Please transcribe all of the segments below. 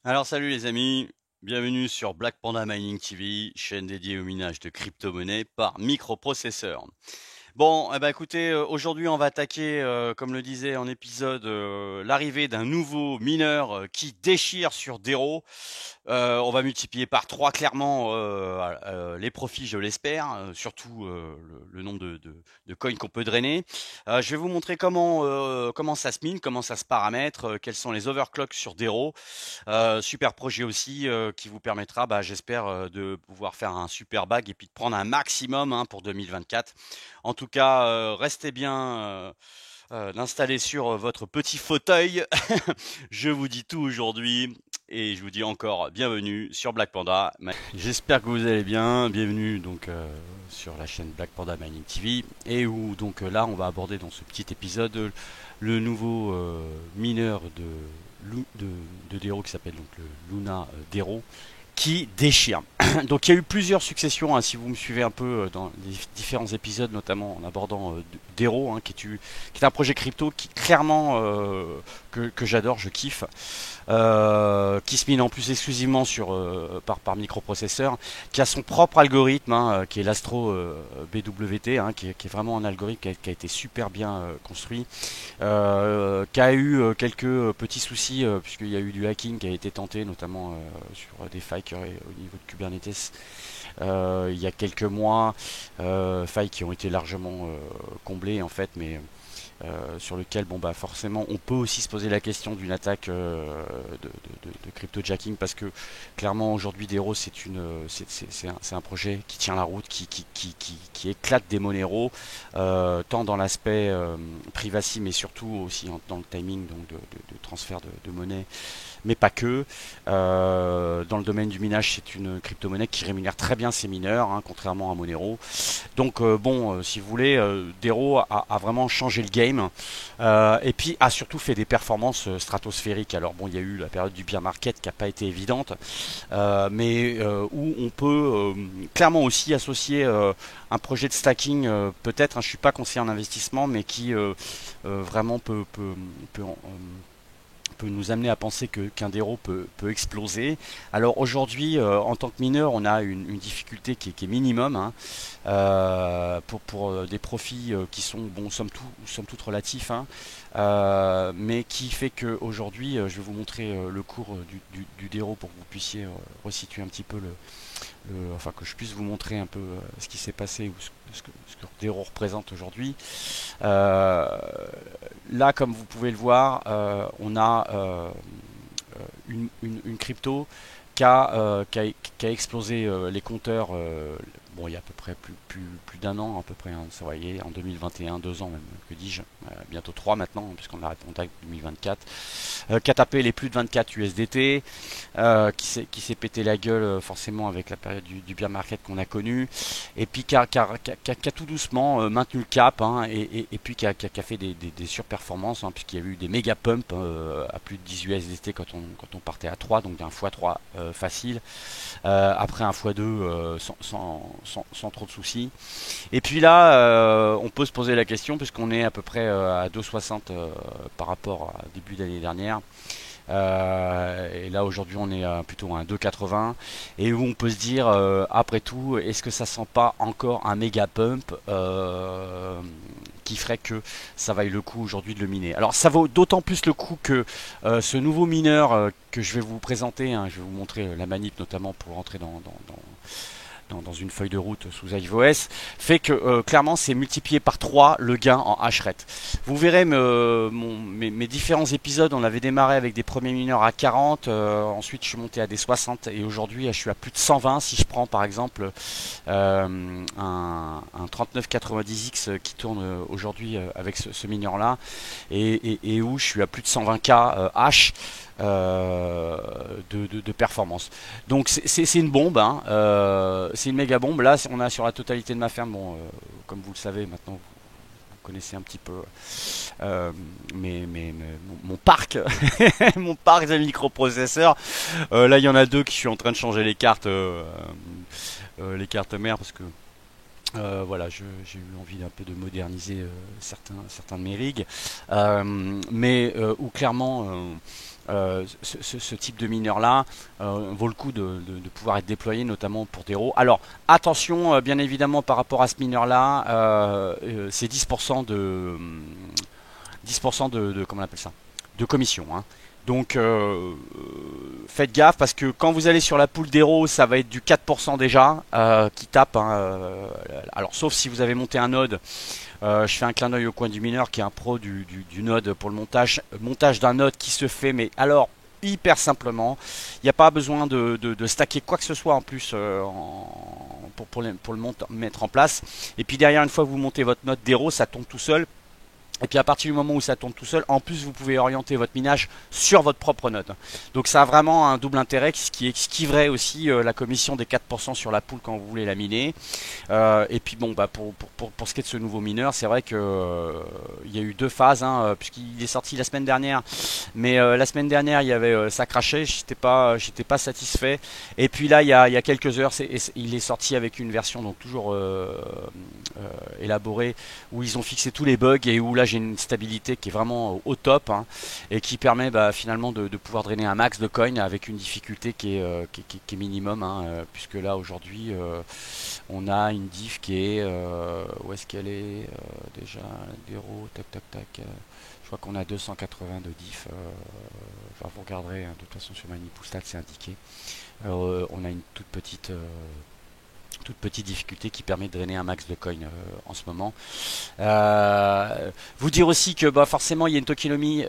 Alors salut les amis, bienvenue sur Black Panda Mining TV, chaîne dédiée au minage de crypto-monnaies par microprocesseur. Bon, eh ben écoutez, aujourd'hui on va attaquer, comme le disait en épisode, l'arrivée d'un nouveau mineur qui déchire sur Dero. On va multiplier par 3 clairement les profits, je l'espère, surtout le nombre de coins qu'on peut drainer. Je vais vous montrer comment ça se mine, comment ça se paramètre, quels sont les overclocks sur Dero. Super projet aussi qui vous permettra, bah, j'espère, de pouvoir faire un super bag et puis de prendre un maximum hein, pour 2024. En tout cas, restez bien installés sur votre petit fauteuil. Je vous dis tout aujourd'hui et je vous dis encore bienvenue sur Black Panda. J'espère que vous allez bien. Bienvenue donc sur la chaîne Black Panda Mining TV et où donc là on va aborder dans ce petit épisode le nouveau mineur de Dero qui s'appelle donc le Luna Dero qui déchire. Donc il y a eu plusieurs successions, hein, si vous me suivez un peu dans les différents épisodes, notamment en abordant Dero, hein, qui est un projet crypto qui clairement que j'adore, je kiffe, qui se mine en plus exclusivement par microprocesseur, qui a son propre algorithme, hein, qui est l'Astro BWT, hein, qui est vraiment un algorithme qui a été super bien construit, qui a eu quelques petits soucis puisqu'il y a eu du hacking qui a été tenté, notamment sur des failles qu'il y aurait au niveau de Kubernetes il y a quelques mois, failles qui ont été largement comblées en fait, mais sur lequel bon bah forcément on peut aussi se poser la question d'une attaque de cryptojacking parce que clairement aujourd'hui Dero c'est un projet qui tient la route, qui éclate des Monero tant dans l'aspect privacy mais surtout aussi dans le timing donc de transfert de monnaie mais pas que. Dans le domaine du minage, c'est une crypto-monnaie qui rémunère très bien ses mineurs, hein, contrairement à Monero. Donc bon, si vous voulez, Dero a vraiment changé le game et puis a surtout fait des performances stratosphériques. Alors bon, il y a eu la période du bear market qui n'a pas été évidente, mais où on peut clairement aussi associer un projet de stacking, peut-être, hein, je suis pas conseiller en investissement, mais qui vraiment peut nous amener à penser qu'un Dero peut exploser. Alors aujourd'hui, en tant que mineur, on a une difficulté qui est minimum hein, pour des profits qui sont, bon, somme toute relatifs, hein, mais qui fait qu'aujourd'hui, je vais vous montrer le cours du Dero pour que vous puissiez resituer un petit peu enfin que je puisse vous montrer un peu ce qui s'est passé ou ce que Dero représente aujourd'hui. Euh, Là, comme vous pouvez le voir, on a une crypto qui a explosé les compteurs. Bon, il y a à peu près plus d'un an, à peu près, hein, ça voyez, en 2021, 2 ans même, que dis-je, bientôt 3 maintenant, puisqu'on arrête contact 2024, qui a tapé les plus de 24 USDT, qui s'est pété la gueule forcément avec la période du bear market qu'on a connu, et puis qui a tout doucement maintenu le cap, hein, et puis qui a fait des surperformances, hein, puisqu'il y a eu des méga pumps à plus de 10 USDT quand on partait à 3, donc d'un x3 facile, après un x2 sans trop de soucis. Et puis là, on peut se poser la question, puisqu'on est à peu près à 2,60 par rapport à début d'année dernière. Et là aujourd'hui on est plutôt à un 2,80 et où on peut se dire après tout est-ce que ça sent pas encore un méga pump qui ferait que ça vaille le coup aujourd'hui de le miner. Alors ça vaut d'autant plus le coup que ce nouveau mineur que je vais vous présenter, hein, je vais vous montrer la manip notamment pour rentrer dans une feuille de route sous iOS, fait que clairement c'est multiplié par 3 le gain en hash rate. Vous verrez mes différents épisodes, on avait démarré avec des premiers mineurs à 40, ensuite je suis monté à des 60 et aujourd'hui je suis à plus de 120 si je prends par exemple un 3990X qui tourne aujourd'hui avec ce mineur là et où je suis à plus de 120K H de performance. Donc c'est une bombe, hein, c'est une méga bombe. Là, on a sur la totalité de ma ferme, bon, comme vous le savez maintenant, vous connaissez un petit peu mon parc, mon parc de microprocesseurs. Là, il y en a deux qui je suis en train de changer les cartes mères parce que voilà, j'ai eu envie un peu de moderniser certains de mes rigs, mais où clairement ce type de mineur là vaut le coup de pouvoir être déployé notamment pour des RAW. Alors attention, bien évidemment par rapport à ce mineur là, c'est 10% comment on appelle ça, de commission, hein. Donc faites gaffe parce que quand vous allez sur la pool d'Hero, ça va être du 4% déjà qui tape, hein, alors sauf si vous avez monté un node. Je fais un clin d'œil au coin du mineur qui est un pro du node pour le montage d'un node qui se fait, mais alors hyper simplement. Il n'y a pas besoin de stacker quoi que ce soit en plus pour le mettre en place. Et puis derrière, une fois que vous montez votre node d'Hero, ça tombe tout seul. Et puis à partir du moment où ça tourne tout seul, en plus vous pouvez orienter votre minage sur votre propre node. Donc ça a vraiment un double intérêt, ce qui esquiverait aussi la commission des 4% sur la pool quand vous voulez la miner. Et puis bon, bah pour ce qui est de ce nouveau mineur, c'est vrai que il y a eu deux phases, hein, puisqu'il est sorti la semaine dernière. Mais la semaine dernière, il y avait ça crachait, j'étais pas satisfait. Et puis là, il y a quelques heures, il est sorti avec une version donc toujours élaborée où ils ont fixé tous les bugs et où là j'ai une stabilité qui est vraiment au top, hein, et qui permet finalement de pouvoir drainer un max de coins avec une difficulté qui est minimum, hein, puisque là aujourd'hui on a une diff qui est où est-ce qu'elle est déjà l'héros, tac tac tac, je crois qu'on a 280 de diff, enfin vous regarderez, hein, de toute façon sur Manipulstat c'est indiqué. On a une toute petite difficulté qui permet de drainer un max de coins en ce moment. Vous dire aussi que forcément il y a une tokenomie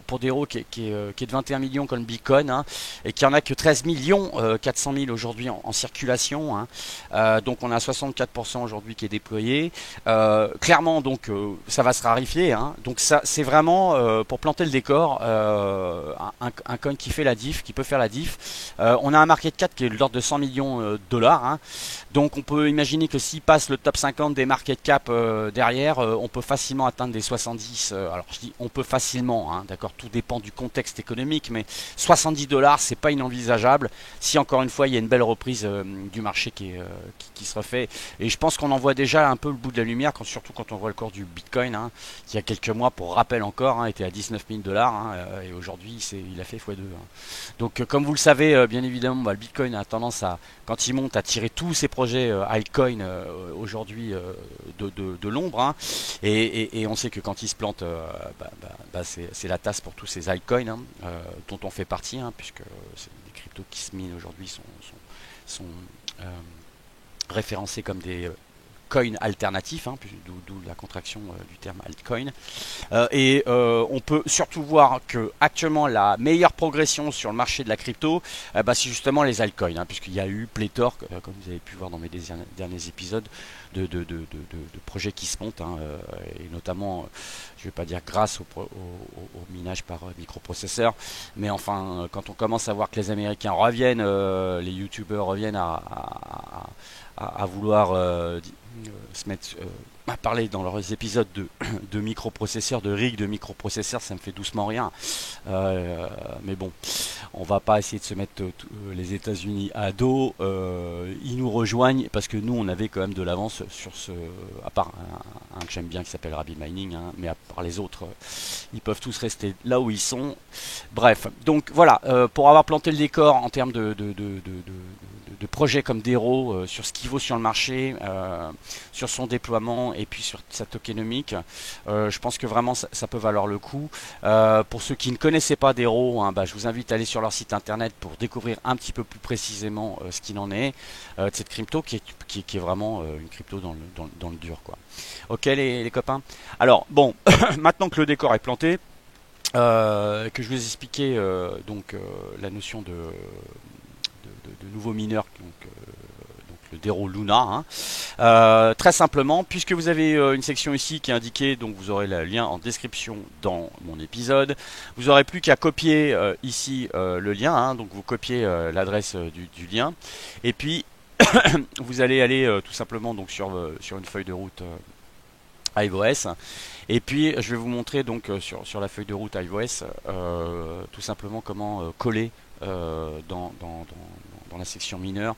pour des RAW qui est de 21 millions comme Bitcoin, hein, et qui en a que 13 millions 400 000 aujourd'hui en circulation, hein. Donc on a 64% aujourd'hui qui est déployé. Clairement donc ça va se rarifier, hein. Donc ça c'est vraiment pour planter le décor, un coin qui fait la diff, qui peut faire la diff. On a un market cap qui est de l'ordre de 100 millions dollars, hein. Donc on peut imaginer que s'il passe le top 50 des market cap derrière, on peut facilement atteindre des 70. Alors je dis on peut facilement, hein, d'accord, tout dépend du contexte économique, mais 70 dollars c'est pas inenvisageable si encore une fois il y a une belle reprise du marché qui se refait. Et je pense qu'on en voit déjà un peu le bout de la lumière, surtout quand on voit le cours du Bitcoin, hein, qui il y a quelques mois, pour rappel encore, hein, était à 19 000 dollars, hein, et aujourd'hui il a fait x2. Hein. Donc comme vous le savez, bien évidemment, le Bitcoin a tendance à, quand il monte, à tirer tous ses projets altcoin aujourd'hui de l'ombre, hein, et on sait que quand il se plante, c'est la tasse pour tous ces altcoins, hein, dont on fait partie, hein, puisque les cryptos qui se minent aujourd'hui sont référencés comme des coins alternatifs, hein, d'où la contraction du terme altcoin. Et on peut surtout voir que actuellement la meilleure progression sur le marché de la crypto, c'est justement les altcoins, hein, puisqu'il y a eu pléthore, comme vous avez pu voir dans mes derniers épisodes, de projets qui se montent, hein, et notamment, je ne vais pas dire grâce au minage par microprocesseur, mais enfin, quand on commence à voir que les Américains reviennent, les YouTubeurs reviennent à vouloir se mettre à parler dans leurs épisodes de microprocesseurs, de rigs de microprocesseurs, ça me fait doucement rien. Mais bon, on va pas essayer de se mettre les États-Unis à dos. Ils nous rejoignent parce que nous, on avait quand même de l'avance sur ce, à part un que j'aime bien qui s'appelle Rabbit Mining, hein, mais à part les autres, ils peuvent tous rester là où ils sont. Bref, donc voilà, pour avoir planté le décor en termes de projets comme Dero, sur ce qu'il vaut sur le marché, sur son déploiement et puis sur sa tokenomique, je pense que vraiment ça peut valoir le coup. Pour ceux qui ne connaissaient pas Dero, hein, je vous invite à aller sur leur site internet pour découvrir un petit peu plus précisément ce qu'il en est de cette crypto qui est vraiment une crypto dans le dur, quoi. Ok les copains. Alors bon, maintenant que le décor est planté, que je vous ai expliqué la notion de nouveaux mineurs, donc le Dero Luna, hein. Très simplement, puisque vous avez une section ici qui est indiquée, donc vous aurez le lien en description dans mon épisode. Vous n'aurez plus qu'à copier ici le lien, hein, donc vous copiez l'adresse du lien, et puis vous allez aller tout simplement donc sur une feuille de route iOS. Et puis je vais vous montrer donc sur la feuille de route iOS tout simplement comment coller dans la section mineur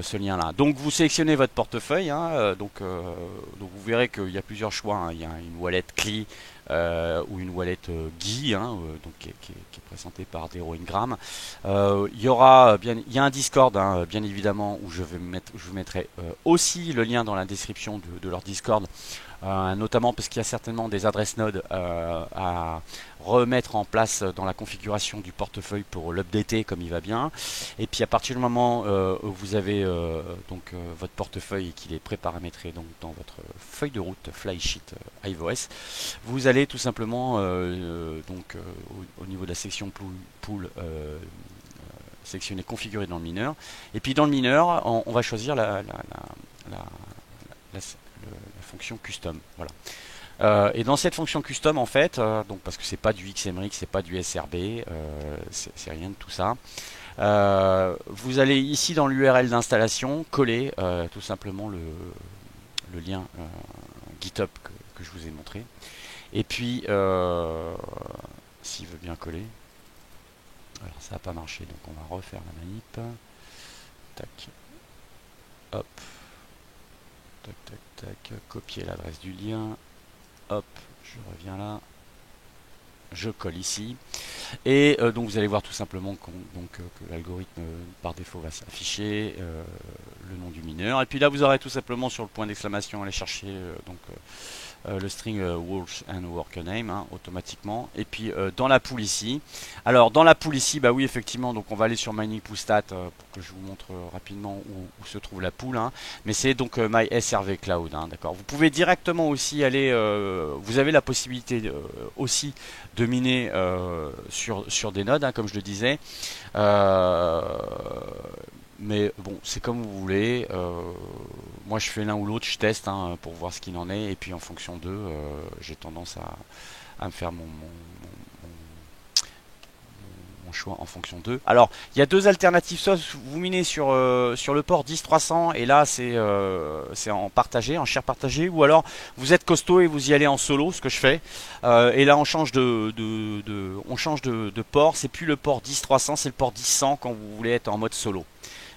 ce lien là. Donc vous sélectionnez votre portefeuille, hein, donc vous verrez qu'il y a plusieurs choix, hein. Il y a une wallet CLI, ou une wallet GUI, hein, donc qui est présentée par Dero Ingram. Il y aura il y a un Discord, hein, bien évidemment, où je vous mettrai aussi le lien dans la description de leur Discord. Notamment parce qu'il y a certainement des adresses node à remettre en place dans la configuration du portefeuille pour l'updater comme il va bien. Et puis à partir du moment où vous avez votre portefeuille et qu'il est préparamétré donc dans votre feuille de route Flysheet iOS, vous allez tout simplement au niveau de la section pool sélectionner configurer dans le mineur. Et puis dans le mineur, on va choisir la fonction custom. Voilà. Et dans cette fonction custom, en fait, donc parce que c'est pas du XMRX, c'est pas du SRB, c'est rien de tout ça. Vous allez ici dans l'URL d'installation coller tout simplement le lien GitHub que je vous ai montré. Et puis, s'il veut bien coller, alors ça n'a pas marché, donc on va refaire la manip. Tac, hop, tac, tac, tac, copier l'adresse du lien. Hop, je reviens là, je colle ici, et donc vous allez voir tout simplement que l'algorithme par défaut va s'afficher, le nom du mineur, et puis là vous aurez tout simplement sur le point d'exclamation aller chercher le string Walsh and Worker Name, hein, automatiquement. Et puis dans la pool ici, alors dans la pool ici, bah oui effectivement, donc on va aller sur Mining Pool Stat pour que je vous montre rapidement où se trouve la pool, hein. Mais c'est donc My SRV Cloud, hein, d'accord. Vous pouvez directement aussi aller, vous avez la possibilité aussi de miner sur des nodes, hein, comme je le disais. Mais bon, c'est comme vous voulez. Moi, je fais l'un ou l'autre, je teste, hein, pour voir ce qu'il en est. Et puis, en fonction d'eux, j'ai tendance à me faire mon choix en fonction d'eux. Alors, il y a deux alternatives. Soit vous minez sur le port 10300 et là, c'est en partagé, en share partagé. Ou alors, vous êtes costaud et vous y allez en solo, ce que je fais. Et là, on change de port. C'est plus le port 10300, c'est le port 10100 quand vous voulez être en mode solo.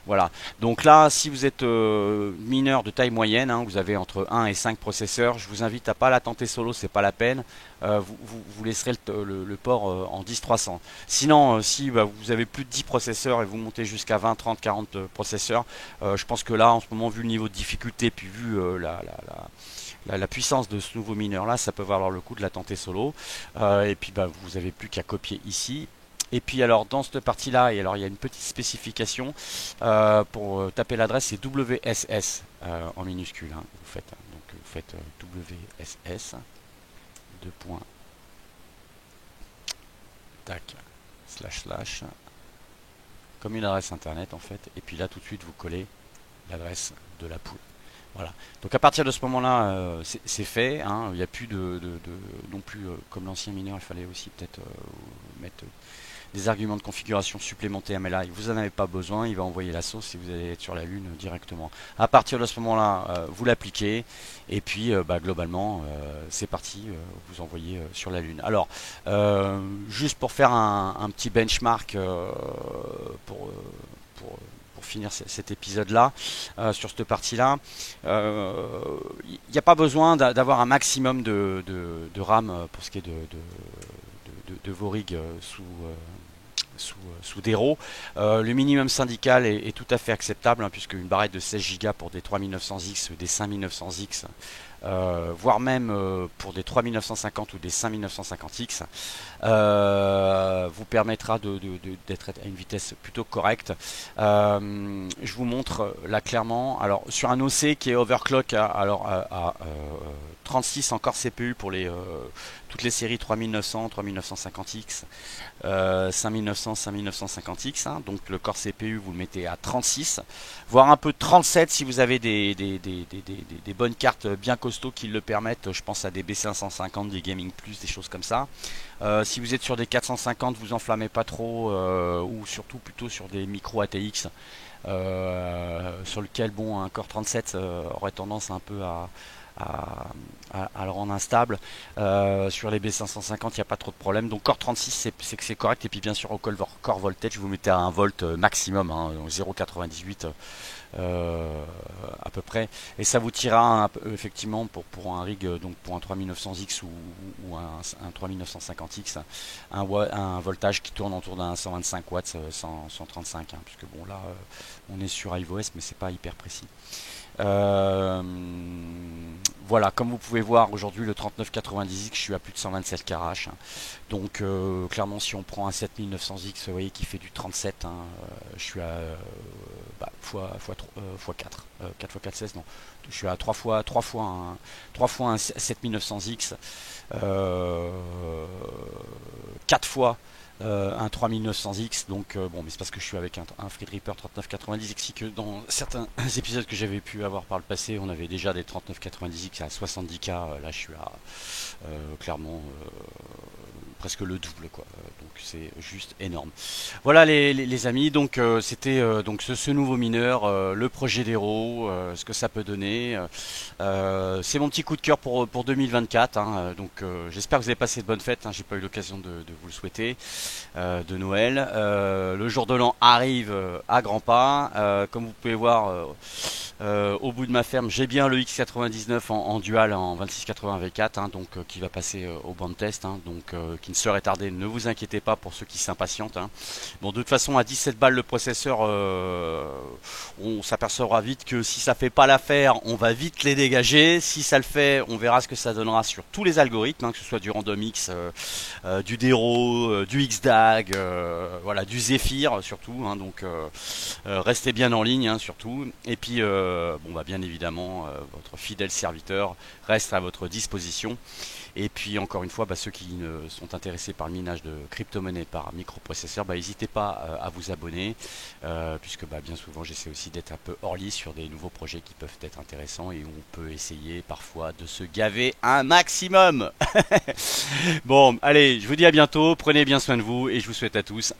Voilà, donc là si vous êtes mineur de taille moyenne, hein, vous avez entre 1 et 5 processeurs, je vous invite à pas la tenter solo, c'est pas la peine, vous laisserez le port en 10300. Sinon si vous avez plus de 10 processeurs et vous montez jusqu'à 20, 30, 40 processeurs, je pense que là en ce moment vu le niveau de difficulté puis vu la puissance de ce nouveau mineur là, ça peut valoir le coup de la tenter solo. Et puis vous avez plus qu'à copier ici. Et puis alors dans cette partie là, et alors il y a une petite spécification pour taper l'adresse, c'est WSS en minuscule, hein, vous faites WSS 2 points tac / comme une adresse internet en fait, et puis là tout de suite vous collez l'adresse de la pool. Voilà. Donc à partir de ce moment-là, c'est fait, hein. Il n'y a plus non plus comme l'ancien mineur, il fallait aussi peut-être mettre des arguments de configuration supplémentaires, mais là vous n'en avez pas besoin, il va envoyer la sauce et vous allez être sur la Lune directement. À partir de ce moment-là, vous l'appliquez et puis globalement c'est parti, vous envoyez sur la Lune. Alors, juste pour faire un petit benchmark pour finir cet épisode-là, sur cette partie-là, il n'y a pas besoin d'avoir un maximum de RAM pour ce qui est de vos rigs sous Dero. Le minimum syndical est tout à fait acceptable, hein, puisque une barrette de 16 Go pour des 3900X ou des 5900X, voire même pour des 3950 ou des 5950X, vous permettra d'être à une vitesse plutôt correcte. Je vous montre là clairement, alors sur un OC qui est overclock à 36 encore CPU pour toutes les séries 3900, 3950X, 5900, 5950X, hein, donc le corps CPU vous le mettez à 36, voire un peu 37 si vous avez des bonnes cartes bien costauds qui le permettent. Je pense à des B550, des Gaming Plus, des choses comme ça. Si vous êtes sur des 450, vous enflammez pas trop, ou surtout plutôt sur des micro ATX, sur lequel bon un Core 37 aurait tendance un peu à, à le rendre instable. Sur les B550, il n'y a pas trop de problème. Donc Core 36, c'est que c'est correct. Et puis bien sûr, au Core Voltage, vous mettez à 1 volt maximum, hein, donc 0,98 à peu près. Et ça vous tirera effectivement pour un rig, donc pour un 3900X ou un 3950X, un voltage qui tourne autour d'un 125 watts, 135, hein, puisque bon là, on est sur iOS, mais c'est pas hyper précis. Euh, voilà, comme vous pouvez voir aujourd'hui le 3990X, je suis à plus de 127 kRh, hein. Donc clairement si on prend un 7900X, vous voyez qui fait du 37, hein, je suis à fois 4, 4 fois 4, 16, non. Je suis à 3 fois un 7900X, 4 fois un 3900X, donc bon, mais c'est parce que je suis avec un Threadripper 3990X, que dans certains épisodes que j'avais pu avoir par le passé, on avait déjà des 3990X à 70K, là je suis à clairement presque le double, quoi. Donc c'est juste énorme. Voilà les amis, donc c'était donc ce nouveau mineur, le projet d'Hero, ce que ça peut donner. C'est mon petit coup de cœur pour 2024, hein. Donc j'espère que vous avez passé de bonnes fêtes, hein. J'ai pas eu l'occasion de vous le souhaiter, de Noël. Le jour de l'an arrive à grands pas. Comme vous pouvez voir, au bout de ma ferme, j'ai bien le X99 en dual en 2680 V4, hein, donc qui va passer au banc de test, hein, donc qui ne serait tardé. Ne vous inquiétez pas pour ceux qui s'impatientent, hein. Bon, de toute façon, à 17 balles le processeur, on s'apercevra vite que si ça fait pas l'affaire, on va vite les dégager. Si ça le fait, on verra ce que ça donnera sur tous les algorithmes, hein, que ce soit du RandomX, du Dero, du XDAG, voilà, du Zephyr surtout, hein, donc restez bien en ligne, hein, surtout. Et puis, bon, bah, bien évidemment, votre fidèle serviteur reste à votre disposition. Et puis encore une fois, bah, ceux qui sont intéressés par le minage de crypto-monnaies par microprocesseur, bah, n'hésitez pas à vous abonner, puisque bah, bien souvent j'essaie aussi d'être un peu hors liste sur des nouveaux projets qui peuvent être intéressants et où on peut essayer parfois de se gaver un maximum. Bon, allez, je vous dis à bientôt, prenez bien soin de vous et je vous souhaite à tous un